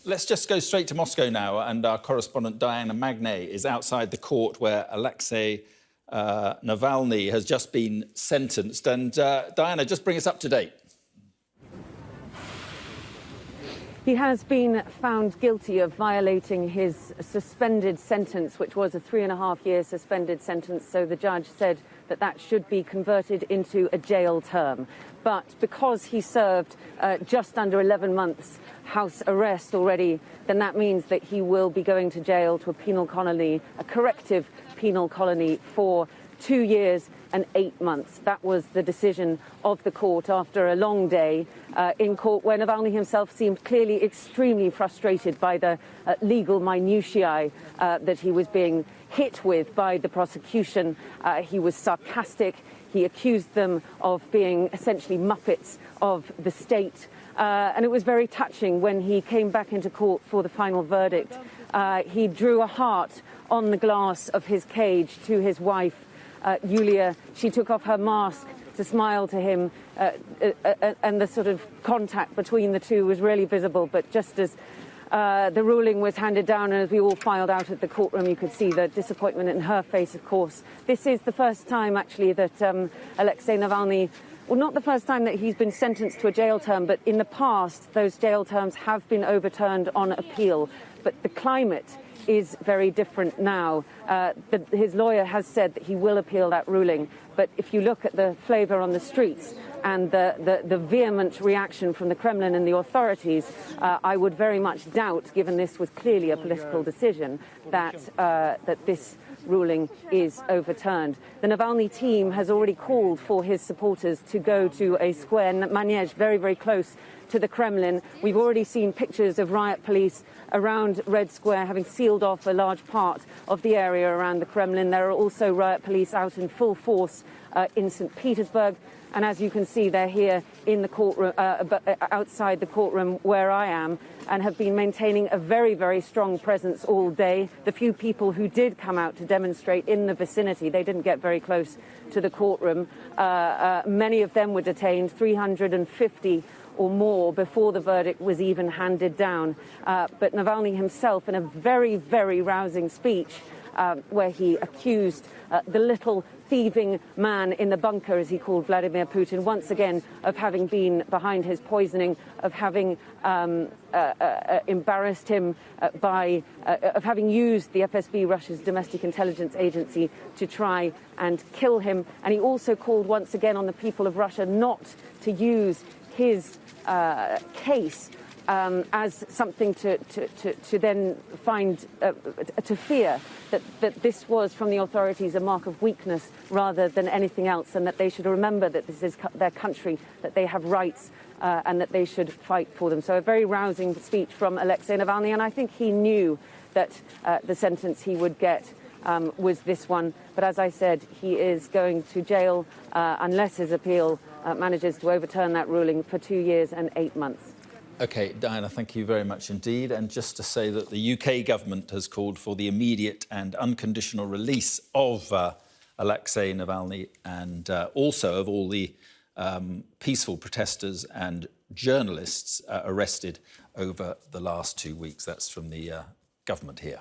Let's just go straight to Moscow now, and our correspondent Diana Magnay is outside the court where Alexei Navalny has just been sentenced. And Diana, just bring us up to date. He has been found guilty of violating his suspended sentence, which was a 3.5-year suspended sentence. So the judge said that that should be converted into a jail term. But because he served just under 11 months house arrest already, then that means that he will be going to jail, to a penal colony, a corrective penal colony, for 2 years and 8 months. That was the decision of the court after a long day in court, where Navalny himself seemed clearly extremely frustrated by the legal minutiae that he was being hit with by the prosecution. He was sarcastic. He accused them of being essentially muppets of the state. And it was very touching when he came back into court for the final verdict. He drew a heart on the glass of his cage to his wife, Yulia. She took off her mask to smile to him, and the sort of contact between the two was really visible. But just as the ruling was handed down and as we all filed out of the courtroom, you could see the disappointment in her face, of course. This is the first time, actually, that Alexei Navalny, well, not the first time that he's been sentenced to a jail term, but in the past, those jail terms have been overturned on appeal. But the climate is very different now. His lawyer has said that he will appeal that ruling. But if you look at the flavour on the streets and the vehement reaction from the Kremlin and the authorities, I would very much doubt, given this was clearly a political decision, that this ruling is overturned. The Navalny team has already called for his supporters to go to a square, Manege, very, very close to the Kremlin. We've already seen pictures of riot police around Red Square, having sealed off a large part of the area around the Kremlin. There are also riot police out in full force in St. Petersburg. And as you can see, they're here in the courtroom, outside the courtroom where I am, and have been maintaining a very, very strong presence all day. The few people who did come out to demonstrate in the vicinity, they didn't get very close to the courtroom. Many of them were detained, 350 or more, before the verdict was even handed down. But Navalny himself, in a very, very rousing speech, where he accused the little thieving man in the bunker, as he called Vladimir Putin, once again of having been behind his poisoning, of having embarrassed him of having used the FSB, Russia's domestic intelligence agency, to try and kill him. And he also called once again on the people of Russia not to use his case as something to then find, to fear that this was, from the authorities, a mark of weakness rather than anything else, and that they should remember that this is their country, that they have rights, and that they should fight for them. So a very rousing speech from Alexei Navalny, and I think he knew that the sentence he would get was this one. But as I said, he is going to jail unless his appeal manages to overturn that ruling, for 2 years and 8 months. OK, Diana, thank you very much indeed. And just to say that the UK government has called for the immediate and unconditional release of Alexei Navalny, and also of all the peaceful protesters and journalists arrested over the last 2 weeks. That's from the government here.